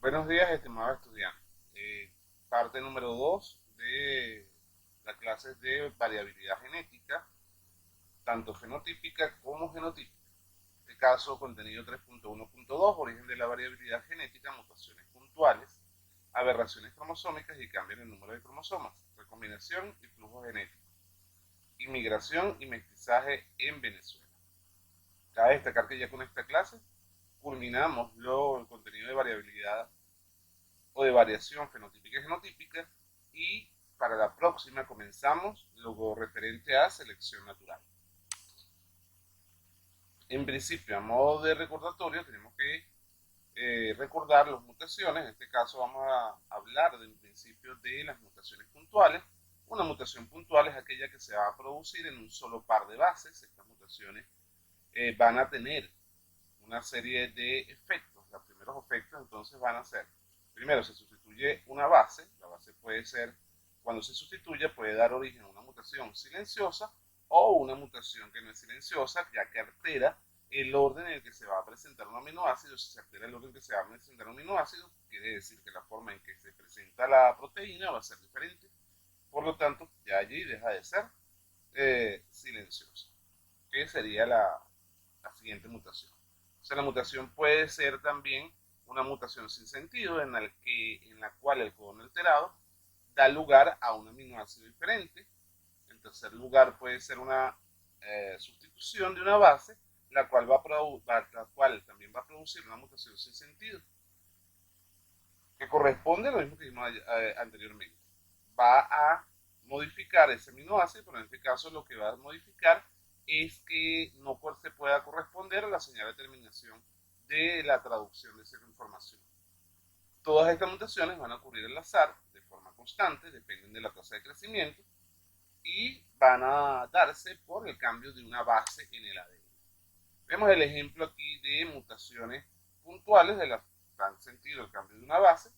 Buenos días, estimado estudiante. Parte número 2 de las clases de variabilidad genética, tanto fenotípica como genotípica. En este caso, contenido 3.1.2, origen de la variabilidad genética, mutaciones puntuales, aberraciones cromosómicas y cambio en el número de cromosomas, recombinación y flujo genético, inmigración y mestizaje en Venezuela. Cabe destacar que ya con esta clase culminamos el contenido de variabilidad o de variación fenotípica y genotípica, y para la próxima comenzamos lo referente a selección natural. En principio, a modo de recordatorio, tenemos que recordar las mutaciones. En este caso vamos a hablar del principio de las mutaciones puntuales. Una mutación puntual es aquella que se va a producir en un solo par de bases. Estas mutaciones van a tener una serie de efectos. Los primeros efectos entonces van a ser: primero, se sustituye una base. La base puede ser, cuando se sustituye, puede dar origen a una mutación silenciosa o una mutación que no es silenciosa, ya que altera el orden en el que se va a presentar un aminoácido. Si se altera el orden en que se va a presentar un aminoácido, quiere decir que la forma en que se presenta la proteína va a ser diferente. Por lo tanto, ya allí deja de ser silenciosa, que sería la siguiente mutación. O sea, la mutación puede ser también una mutación sin sentido, en la cual el codón alterado da lugar a un aminoácido diferente. En tercer lugar, puede ser una sustitución de una base, la cual también va a producir una mutación sin sentido, que corresponde a lo mismo que vimos anteriormente. Va a modificar ese aminoácido, pero en este caso lo que va a modificar es que no se pueda corresponder a la señal de terminación de la traducción de esa información. Todas estas mutaciones van a ocurrir al azar, de forma constante, dependen de la tasa de crecimiento, y van a darse por el cambio de una base en el ADN. Vemos el ejemplo aquí de mutaciones puntuales de la dan sentido el cambio de una base.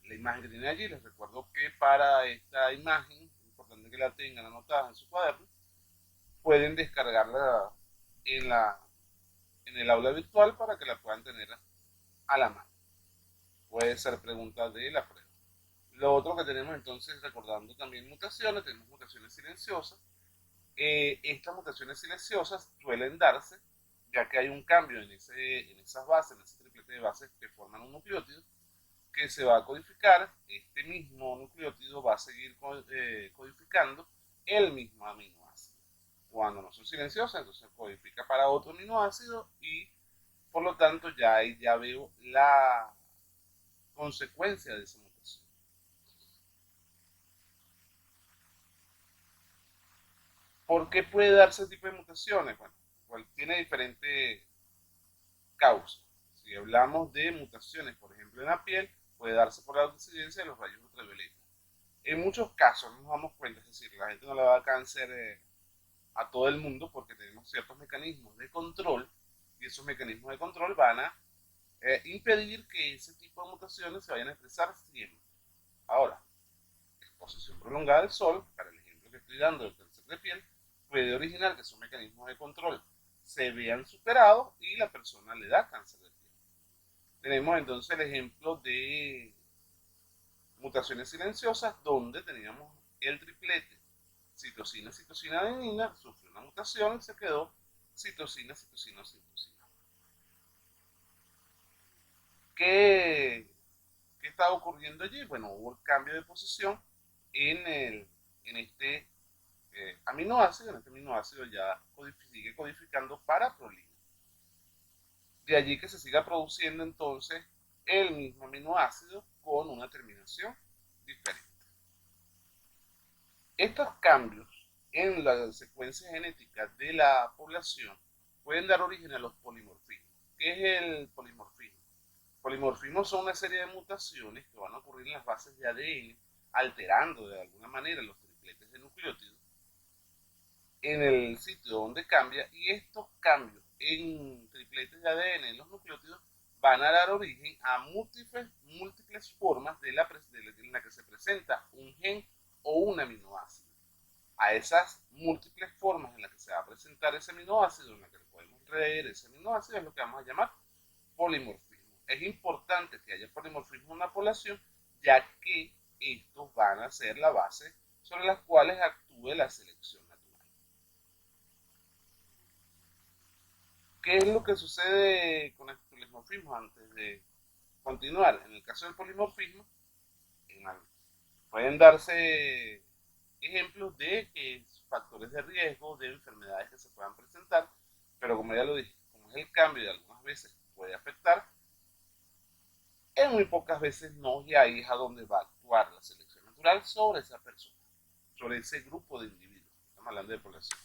La imagen que tienen allí, les recuerdo que para esta imagen, es importante que la tengan anotada en su cuaderno, pueden descargarla en, la, en el aula virtual para que la puedan tener a la mano. Puede ser pregunta de la prueba. Lo otro que tenemos entonces, recordando también mutaciones, tenemos mutaciones silenciosas. Estas mutaciones silenciosas suelen darse ya que hay un cambio en esas bases, en ese triplete de bases que forman un nucleótido, que se va a codificar. Este mismo nucleótido va a seguir codificando el mismo aminoácido. Cuando no son silenciosas, entonces codifica para otro aminoácido, y por lo tanto ya ahí ya veo la consecuencia de esa mutación. ¿Por qué puede darse ese tipo de mutaciones? Bueno, pues tiene diferentes causas. Si hablamos de mutaciones, por ejemplo, en la piel, puede darse por la incidencia de los rayos ultravioleta. En muchos casos no nos damos cuenta, es decir, la gente no le da cáncer a todo el mundo porque tenemos ciertos mecanismos de control, y esos mecanismos de control van a impedir que ese tipo de mutaciones se vayan a expresar siempre. Ahora, exposición prolongada al sol, para el ejemplo que estoy dando del cáncer de piel, puede originar que esos mecanismos de control se vean superados y la persona le da cáncer de piel. Tenemos entonces el ejemplo de mutaciones silenciosas, donde teníamos el triplete citosina, citosina, adenina, sufrió una mutación y se quedó citosina, citosina, citosina. ¿Qué, ¿Qué está ocurriendo allí? Bueno, hubo el cambio de posición en este aminoácido. En este aminoácido ya sigue codificando para prolina. De allí que se siga produciendo entonces el mismo aminoácido con una terminación diferente. Estos cambios en la secuencia genética de la población pueden dar origen a los polimorfismos. ¿Qué es el polimorfismo? Polimorfismos son una serie de mutaciones que van a ocurrir en las bases de ADN, alterando de alguna manera los tripletes de nucleótidos en el sitio donde cambia, y estos cambios en tripletes de ADN en los nucleótidos van a dar origen a múltiples formas en la que se presenta un gen o un aminoácido. A esas múltiples formas en las que se va a presentar ese aminoácido, en la que podemos leer ese aminoácido, es lo que vamos a llamar polimorfismo. es importante que haya polimorfismo en una población, ya que estos van a ser la base sobre las cuales actúe la selección natural. ¿Qué es lo que sucede con el polimorfismo antes de continuar? En el caso del polimorfismo, pueden darse ejemplos de factores de riesgo de enfermedades que se puedan presentar, pero como ya lo dije, como es el cambio y algunas veces puede afectar, en muy pocas veces no, y ahí es a donde va a actuar la selección natural sobre esa persona, sobre ese grupo de individuos. Estamos hablando de población.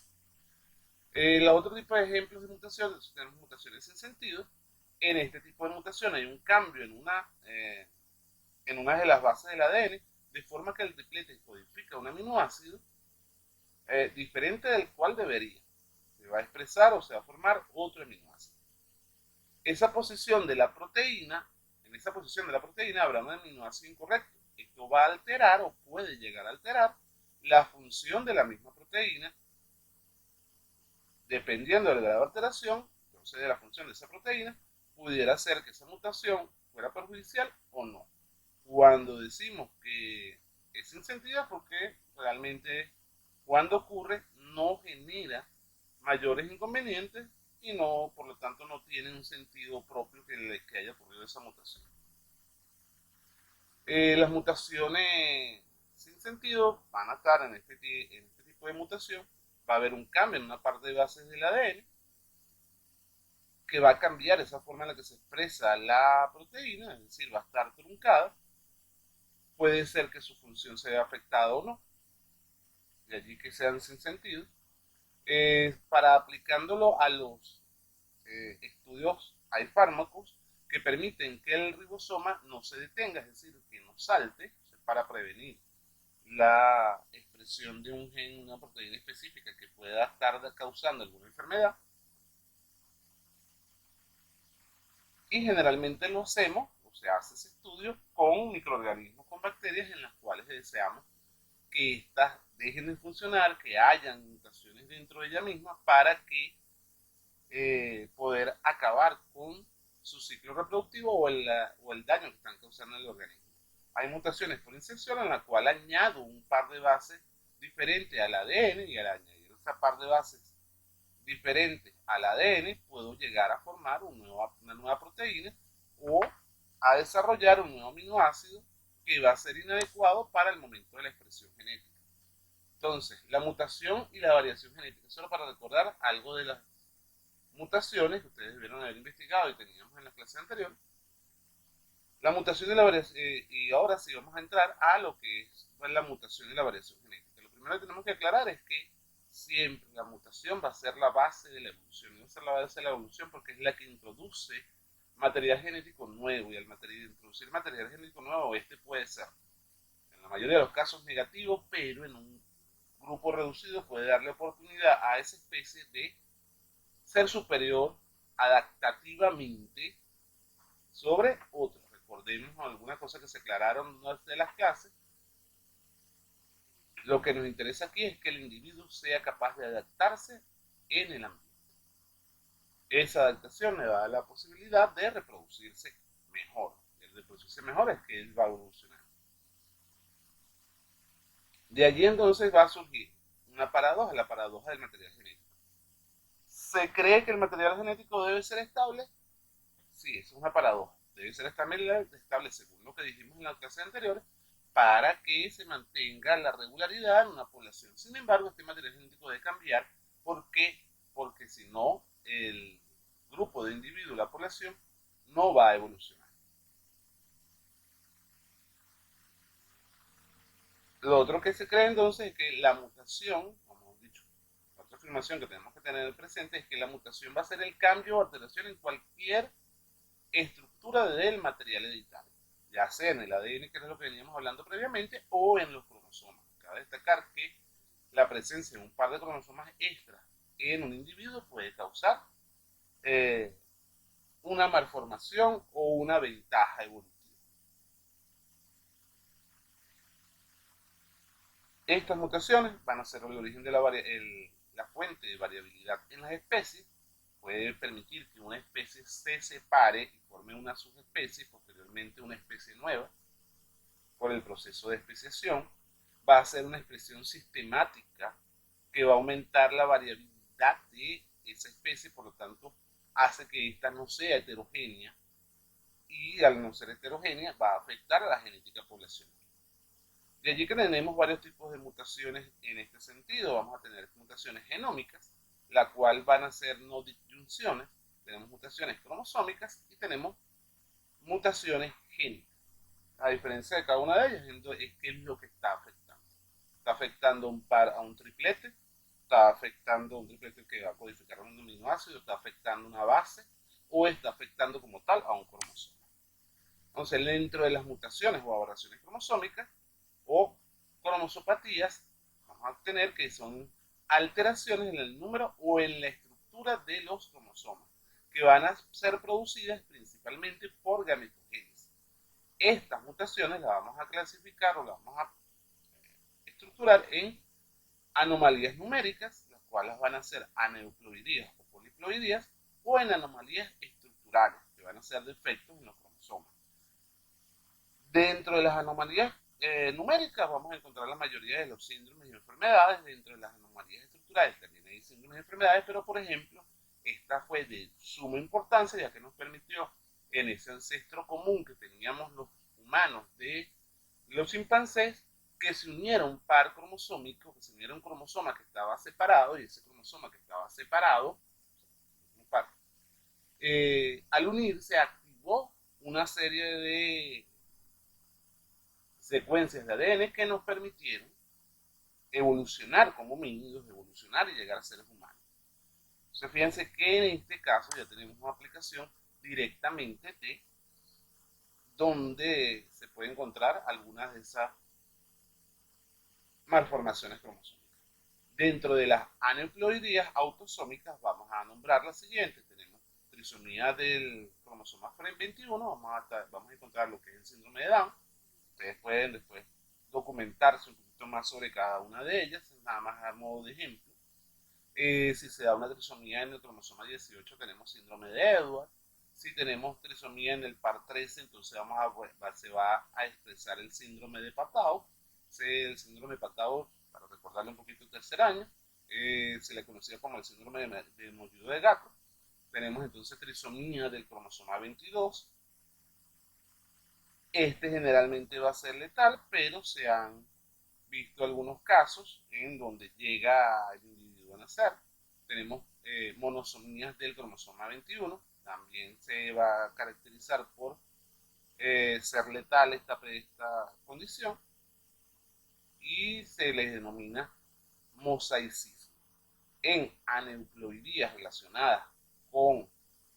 El otro tipo de ejemplos de mutaciones, tenemos mutaciones sin sentido. En este tipo de mutación hay un cambio en una de las bases del ADN, de forma que el triplete codifica un aminoácido diferente del cual debería. Se va a expresar o se va a formar otro aminoácido. Esa posición de la proteína, en esa posición de la proteína habrá un aminoácido incorrecto. Esto va a alterar o puede llegar a alterar la función de la misma proteína. Dependiendo del grado de alteración, entonces de la función de esa proteína, pudiera ser que esa mutación fuera perjudicial o no. Cuando decimos que es sin sentido, porque realmente cuando ocurre no genera mayores inconvenientes y no, por lo tanto, no tiene un sentido propio que haya ocurrido esa mutación. Las mutaciones sin sentido van a estar en este tipo de mutación. Va a haber un cambio en una parte de bases del ADN que va a cambiar esa forma en la que se expresa la proteína, es decir, va a estar truncada. Puede ser que su función se vea afectada o no, de allí que sean sin sentido. Para aplicándolo a los estudios, hay fármacos que permiten que el ribosoma no se detenga, es decir, que no salte, para prevenir la expresión de un gen, una proteína específica que pueda estar causando alguna enfermedad. Y generalmente lo hacemos, o se hace ese estudio con microorganismos, con bacterias en las cuales deseamos que éstas dejen de funcionar, que hayan mutaciones dentro de ella misma para que poder acabar con su ciclo reproductivo o el daño que están causando en el organismo. Hay mutaciones por inserción en la cual añado un par de bases diferentes al ADN y al añadir esa par de bases diferentes al ADN puedo llegar a formar una nueva proteína o a desarrollar un nuevo aminoácido que va a ser inadecuado para el momento de la expresión genética. Entonces, la mutación y la variación genética, solo para recordar algo de las mutaciones que ustedes debieron haber investigado y teníamos en la clase anterior. La mutación y la variación, y ahora sí vamos a entrar a lo que es la mutación y la variación genética. Lo primero que tenemos que aclarar es que siempre la mutación va a ser la base de la evolución, va a ser la base de la evolución porque es la que introduce material genético nuevo, y al introducir material genético nuevo, este puede ser, en la mayoría de los casos, negativo, pero en un grupo reducido puede darle oportunidad a esa especie de ser superior adaptativamente sobre otros. Recordemos algunas cosas que se aclararon en una de las clases. Lo que nos interesa aquí es que el individuo sea capaz de adaptarse en el ambiente. Esa adaptación le da la posibilidad de reproducirse mejor. El reproducirse mejor es que él va a evolucionar. De allí entonces va a surgir una paradoja, la paradoja del material genético. ¿Se cree que el material genético debe ser estable? Sí, eso es una paradoja. Debe ser estable según lo que dijimos en la clase anterior para que se mantenga la regularidad en una población. Sin embargo, este material genético debe cambiar. ¿Por qué? Porque si no, el grupo de individuos, la población, no va a evolucionar. Lo otro que se cree entonces es que la mutación, como hemos dicho, otra afirmación que tenemos que tener presente es que la mutación va a ser el cambio o alteración en cualquier estructura del material hereditario, ya sea en el ADN, que es lo que veníamos hablando previamente, o en los cromosomas. Cabe destacar que la presencia de un par de cromosomas extra en un individuo puede causar una malformación o una ventaja evolutiva. Estas mutaciones van a ser el origen de la fuente de variabilidad en las especies, puede permitir que una especie se separe y forme una subespecie y posteriormente una especie nueva por el proceso de especiación, va a ser una expresión sistemática que va a aumentar la variabilidad de esa especie, por lo tanto hace que esta no sea heterogénea y al no ser heterogénea va a afectar a la genética poblacional. De allí que tenemos varios tipos de mutaciones en este sentido. Vamos a tener mutaciones genómicas, la cual van a ser no disyunciones. Tenemos mutaciones cromosómicas y tenemos mutaciones génicas. A diferencia de cada una de ellas, es que es lo que está afectando. Está afectando a un triplete, está afectando un triplete que va a codificar un aminoácido, está afectando una base o está afectando como tal a un cromosoma. Entonces, dentro de las mutaciones o aberraciones cromosómicas o cromosopatías, vamos a tener que son alteraciones en el número o en la estructura de los cromosomas, que van a ser producidas principalmente por gametogénesis. Estas mutaciones las vamos a clasificar o las vamos a estructurar en anomalías numéricas, las cuales van a ser aneuploidías o poliploidías, o en anomalías estructurales, que van a ser defectos en los cromosomas. Dentro de las anomalías numéricas vamos a encontrar la mayoría de los síndromes y enfermedades. Dentro de las anomalías estructurales también hay síndromes y enfermedades, pero por ejemplo, esta fue de suma importancia ya que nos permitió en ese ancestro común que teníamos los humanos de los chimpancés que se uniera un par cromosómico, que se uniera un cromosoma que estaba separado y ese cromosoma que estaba separado, un par, al unirse activó una serie de secuencias de ADN que nos permitieron evolucionar como homínidos, evolucionar y llegar a seres humanos. Entonces fíjense que en este caso ya tenemos una aplicación directamente de donde se puede encontrar algunas de esas malformaciones cromosómicas. Dentro de las aneuploidías autosómicas vamos a nombrar las siguientes. Tenemos trisomía del cromosoma 21, vamos a encontrar lo que es el síndrome de Down. Ustedes pueden después documentarse un poquito más sobre cada una de ellas, nada más a modo de ejemplo. Si se da una trisomía en el cromosoma 18, tenemos síndrome de Edwards. Si tenemos trisomía en el par 13, entonces se va a expresar el síndrome de Patau. El síndrome de Patau, para recordarle un poquito el tercer año, se le conocía como el síndrome de Mollido de Gaco. Tenemos entonces trisomía del cromosoma 22. Este generalmente va a ser letal, pero se han visto algunos casos en donde llega el individuo a nacer. Tenemos monosomías del cromosoma 21, también se va a caracterizar por ser letal esta condición y se les denomina mosaicismo. En aneuploidías relacionadas con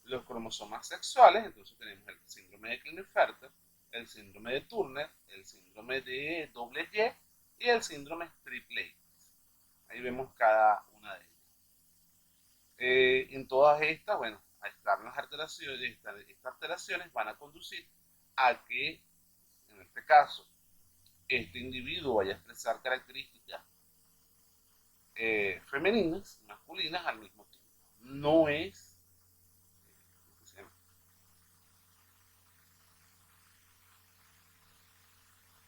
los cromosomas sexuales, entonces tenemos el síndrome de Klinefelter, el síndrome de Turner, el síndrome de doble Y el síndrome triple X. Ahí vemos cada una de ellas. En todas estas, bueno, a estar las alteraciones, estas alteraciones van a conducir a que, en este caso, este individuo vaya a expresar características femeninas, masculinas al mismo tiempo. No es,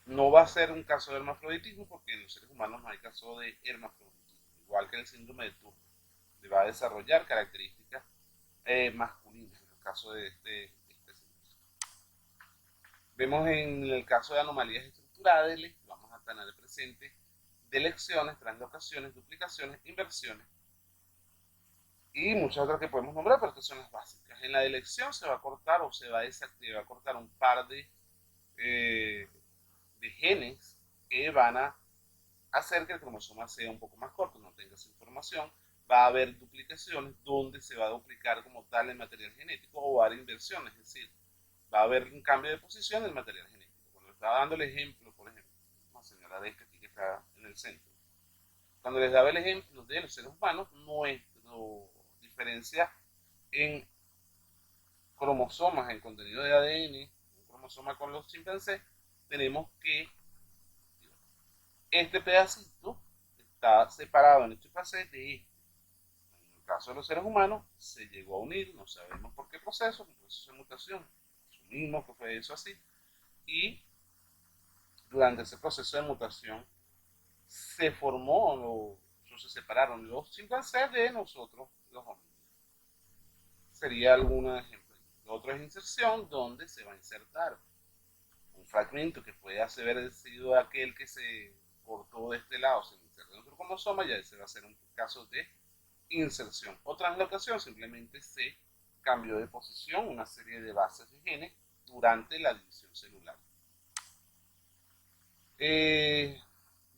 no va a ser un caso de hermafroditismo porque en los seres humanos no hay caso de hermafroditismo, igual que el síndrome de Turner. Le va a desarrollar características masculinas en el caso de este síndrome. Vemos en el caso de anomalías estructurales, vamos a tener presente delecciones, translocaciones, duplicaciones, inversiones y muchas otras que podemos nombrar, pero estas son las básicas. En la delección se va a cortar o se va a desactivar, va a cortar un par de genes que van a hacer que el cromosoma sea un poco más corto, no tenga esa información. Va a haber duplicaciones donde se va a duplicar como tal el material genético o va a haber inversiones, es decir, va a haber un cambio de posición del material genético. Cuando estaba dando el ejemplo, por ejemplo, la señora de esta aquí que está en el centro, cuando les daba el ejemplo de los seres humanos, nuestra diferencia en cromosomas, en contenido de ADN, un cromosoma con los chimpancés, tenemos que este pedacito está separado en el chimpancé de este. En el caso de los seres humanos, se llegó a unir, no sabemos por qué proceso, un proceso de mutación, asumimos que fue eso así, y durante ese proceso de mutación se formó o se separaron los chimpancés de nosotros, los hombres. Sería algún ejemplo. Lo otro es inserción, donde se va a insertar un fragmento que puede haber sido aquel que se cortó de este lado, se inserta en otro cromosoma, ya ese va a ser un caso de inserción. O translocación, simplemente se cambió de posición una serie de bases de genes durante la división celular.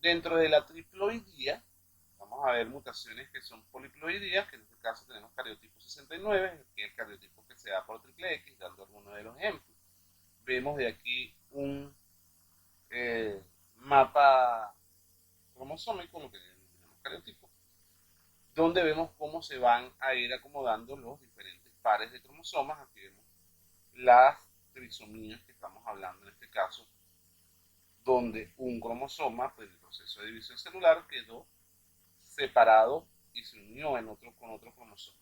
Dentro de la triploidía, vamos a ver mutaciones que son poliploidías, que en este caso tenemos cariotipo 69, que es el cariotipo que se da por triple X, dando algunos de los ejemplos. Vemos de aquí un mapa cromosómico, lo que llamamos cariotipo, donde vemos cómo se van a ir acomodando los diferentes pares de cromosomas. Aquí vemos las trisomías que estamos hablando en este caso, donde un cromosoma, pues el proceso de división celular, quedó separado y se unió con otro cromosoma.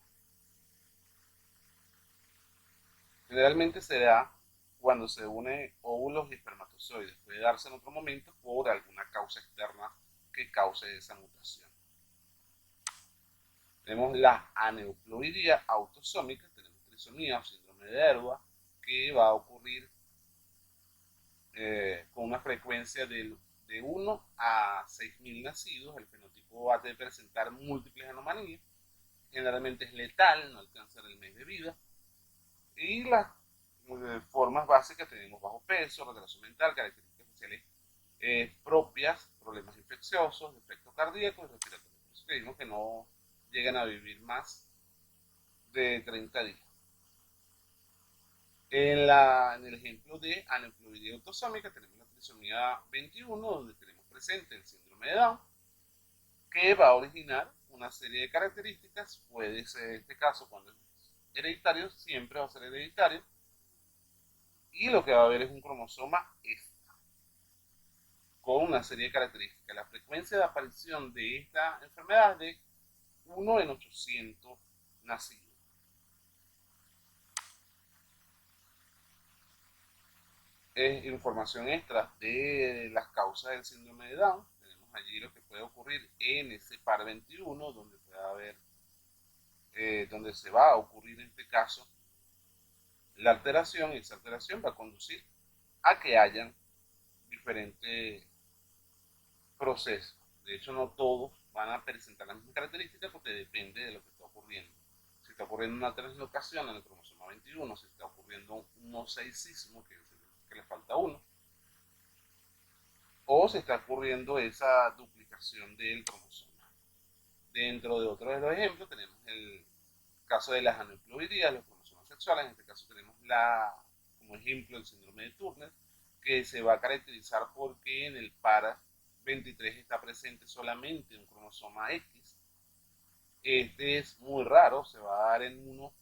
Generalmente se da cuando se une óvulos y espermatozoides. Puede darse en otro momento por alguna causa externa que cause esa mutación. Tenemos la aneuploidía autosómica, tenemos trisomía o síndrome de Erdogan, que va a ocurrir con una frecuencia de 1 a 6.000 nacidos. El fenotipo va a presentar múltiples anomalías, generalmente es letal, no alcanza el mes de vida, y las formas básicas tenemos bajo peso, retraso mental, características faciales propias, problemas infecciosos, defectos cardíacos y respiratorios. Por eso que dijimos que no llegan a vivir más de 30 días. En el ejemplo de aneuploidía autosómica tenemos la trisomía 21, donde tenemos presente el síndrome de Down, que va a originar una serie de características. Puede ser este caso cuando es hereditario, siempre va a ser hereditario, y lo que va a haber es un cromosoma extra con una serie de características. La frecuencia de aparición de esta enfermedad es de 1 en 800 nacidos. Es información extra de las causas del síndrome de Down. Tenemos allí lo que puede ocurrir en ese par 21, donde puede haber, donde se va a ocurrir en este caso la alteración, y esa alteración va a conducir a que hayan diferentes procesos. De hecho, no todos van a presentar las mismas características porque depende de lo que está ocurriendo. Si está ocurriendo una translocación en el cromosoma 21, si está ocurriendo un mosaicismo, que le falta uno, o se está ocurriendo esa duplicación del cromosoma. Dentro de otros de los ejemplos tenemos el caso de las aneuploidías, los cromosomas sexuales. En este caso tenemos como ejemplo el síndrome de Turner, que se va a caracterizar porque en el par 23 está presente solamente un cromosoma X. Este es muy raro, se va a dar en 1,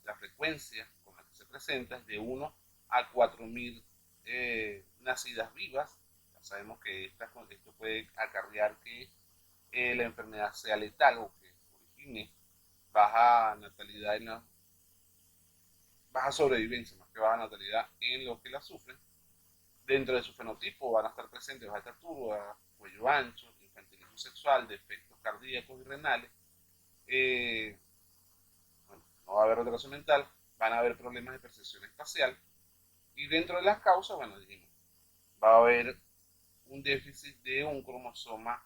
la frecuencia con la que se presenta es de 1 a 4.000 nacidas vivas. Ya sabemos que esto puede acarrear que la enfermedad sea letal o que origine baja natalidad baja sobrevivencia, más que baja natalidad en los que la sufren. Dentro de su fenotipo van a estar presentes baja estatura, cuello ancho, infantilismo sexual, defectos cardíacos y renales. Bueno, no va a haber retraso mental, van a haber problemas de percepción espacial. Y dentro de las causas, bueno, dijimos, va a haber un déficit de un cromosoma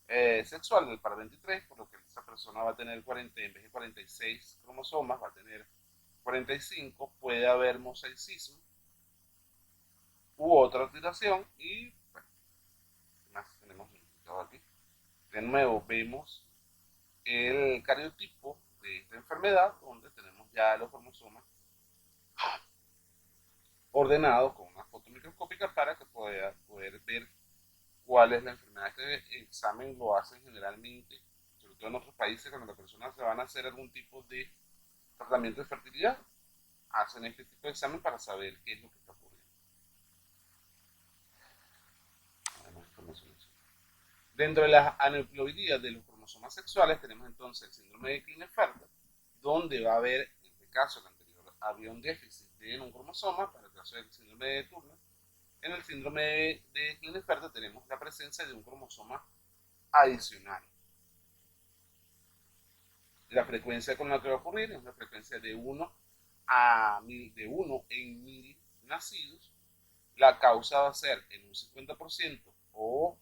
sexual del par 23, por lo que esa persona va a tener 40, en vez de 46 cromosomas, va a tener 45. Puede haber mosaicismo u otra alteración. Y bueno, más tenemos aquí. De nuevo vemos el cariotipo de esta enfermedad, donde tenemos ya los cromosomas ordenados con una foto microscópica para que pueda poder ver cuál es la enfermedad. Este examen lo hacen generalmente, sobre todo en otros países, cuando las personas se van a hacer algún tipo de tratamiento de fertilidad, hacen este tipo de examen para saber qué es lo que está ocurriendo. Dentro de las aneuploidías de los cromosomas cromosomas sexuales tenemos entonces el síndrome de Klinefelter, donde va a haber, en este caso el anterior había un déficit en un cromosoma, para el caso del síndrome de Turner. En el síndrome de Klinefelter tenemos la presencia de un cromosoma adicional. La frecuencia con la que va a ocurrir es una frecuencia de 1 en 1000 nacidos. La causa va a ser en un 50% o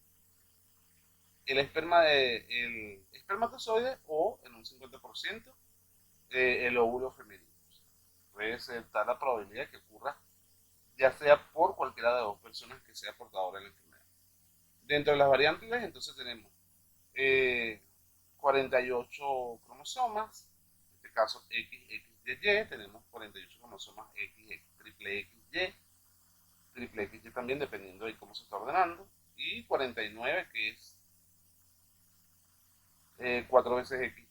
el espermatozoide o en un 50% el óvulo femenino. Puede ser tal la probabilidad de que ocurra ya sea por cualquiera de las dos personas que sea portadora de la enfermedad. Dentro de las variantes, entonces tenemos 48 cromosomas, en este caso XXYY, tenemos 48 cromosomas triple XY también, dependiendo de cómo se está ordenando, y 49 que es 4 veces XY.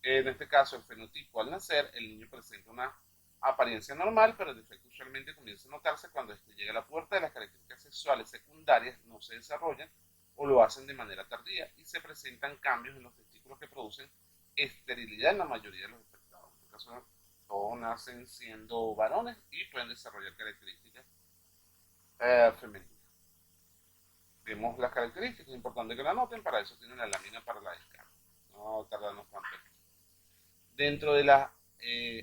En este caso, el fenotipo al nacer, el niño presenta una apariencia normal, pero el defecto usualmente comienza a notarse cuando este llega a la puerta de las características sexuales secundarias no se desarrollan o lo hacen de manera tardía y se presentan cambios en los testículos que producen esterilidad en la mayoría de los afectados. En este caso, todos nacen siendo varones y pueden desarrollar características femeninas. Vemos las características, es importante que la noten, para eso tienen la lámina para la descarga. No tardarnos tanto aquí. Dentro de la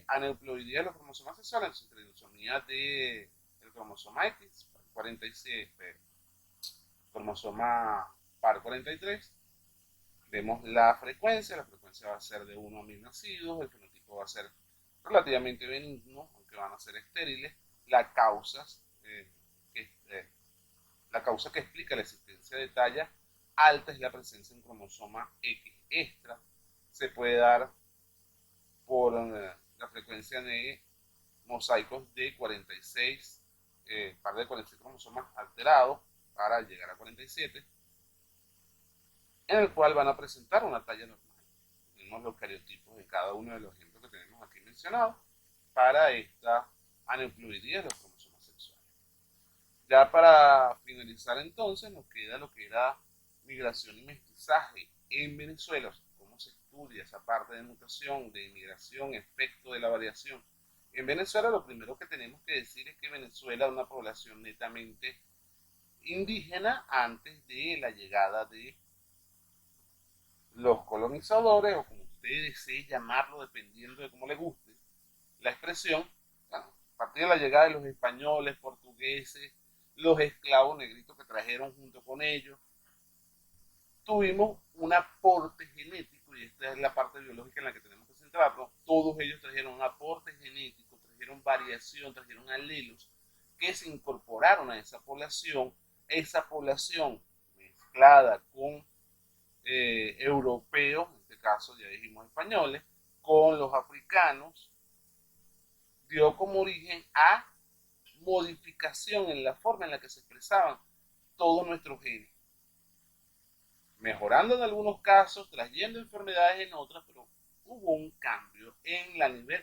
aneuploidía de los cromosomas sexuales, la trisomía del cromosoma X, 46, cromosoma par 43, vemos la frecuencia va a ser de 1 a 1000 nacidos, el fenotipo va a ser relativamente benigno, aunque van a ser estériles. La causa que explica la existencia de talla alta es la presencia de un cromosoma X extra. Se puede dar por la frecuencia de mosaicos de 46, par de 46 cromosomas alterados para llegar a 47, en el cual van a presentar una talla normal. Tenemos los cariotipos de cada uno de los ejemplos que tenemos aquí mencionados para esta aneuploidía de los cromosomas sexuales. Ya para finalizar entonces nos queda lo que era migración y mestizaje en Venezuela, cómo se estudia esa parte de mutación, de migración, efecto de la variación. En Venezuela lo primero que tenemos que decir es que Venezuela es una población netamente indígena antes de la llegada de los colonizadores, o como usted desee llamarlo, dependiendo de cómo le guste la expresión. Bueno, a partir de la llegada de los españoles, portugueses, los esclavos negritos que trajeron junto con ellos, tuvimos un aporte genético, y esta es la parte biológica en la que tenemos que centrarnos. Todos ellos trajeron un aporte genético, trajeron variación, trajeron alelos que se incorporaron a esa población mezclada con europeos, en este caso ya dijimos españoles, con los africanos, dio como origen a modificación en la forma en la que se expresaban todos nuestros genes, mejorando en algunos casos, trayendo enfermedades en otras, pero hubo un cambio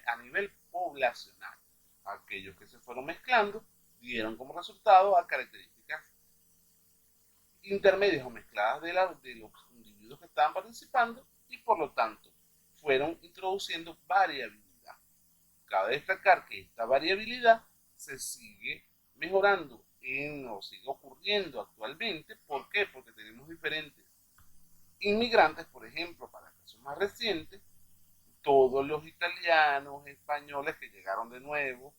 a nivel poblacional. Aquellos que se fueron mezclando dieron como resultado a características intermedias o mezcladas de los individuos que estaban participando, y por lo tanto fueron introduciendo variabilidad. Cabe destacar que esta variabilidad se sigue mejorando o sigue ocurriendo actualmente. ¿Por qué? Porque tenemos diferentes inmigrantes, por ejemplo, para casos más recientes, todos los italianos, españoles que llegaron de nuevo,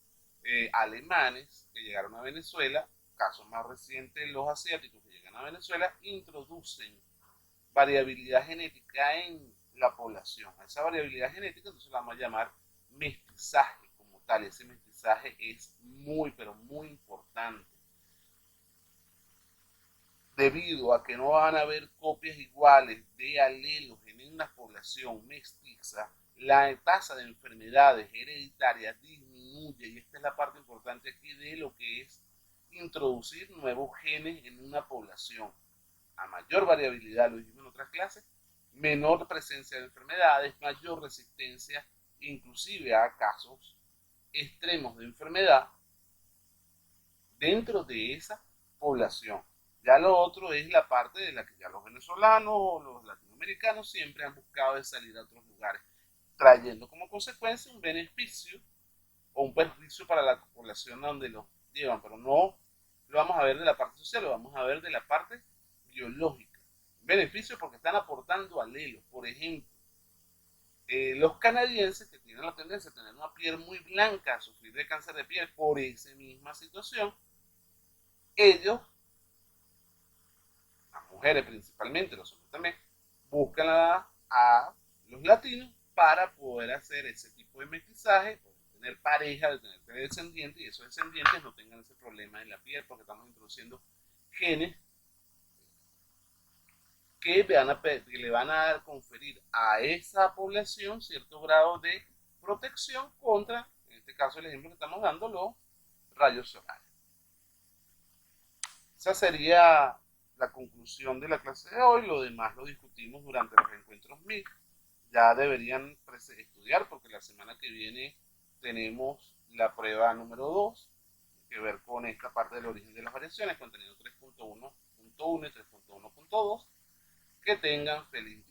alemanes que llegaron a Venezuela, casos más recientes, los asiáticos que llegan a Venezuela, introducen variabilidad genética en la población. A esa variabilidad genética entonces la vamos a llamar mestizaje como tal. Ese mestizaje es muy, pero muy importante, debido a que no van a haber copias iguales de alelos en una población mestiza. La tasa de enfermedades hereditarias disminuye, y esta es la parte importante aquí de lo que es introducir nuevos genes en una población. A mayor variabilidad, lo dijimos en otras clases, menor presencia de enfermedades, mayor resistencia, inclusive a casos extremos de enfermedad dentro de esa población. Ya lo otro es la parte de la que ya los venezolanos o los latinoamericanos siempre han buscado de salir a otros lugares, trayendo como consecuencia un beneficio o un perjuicio para la población a donde los llevan, pero no lo vamos a ver de la parte social, lo vamos a ver de la parte biológica. Beneficio porque están aportando alelos. Por ejemplo, los canadienses que tienen la tendencia a tener una piel muy blanca, a sufrir de cáncer de piel por esa misma situación, ellos, las mujeres principalmente, los hombres también, buscan a los latinos para poder hacer ese tipo de mestizaje, tener pareja, de tener descendientes y esos descendientes no tengan ese problema en la piel porque estamos introduciendo genes que le van a dar, conferir a esa población cierto grado de protección contra, en este caso el ejemplo que estamos dando, los rayos solares. Esa sería la conclusión de la clase de hoy. Lo demás lo discutimos durante los encuentros MIC. Ya deberían estudiar porque la semana que viene tenemos la prueba número 2 que ver con esta parte del origen de las variaciones, contenido 3.1.1 y 3.1.2. Que tengan feliz día.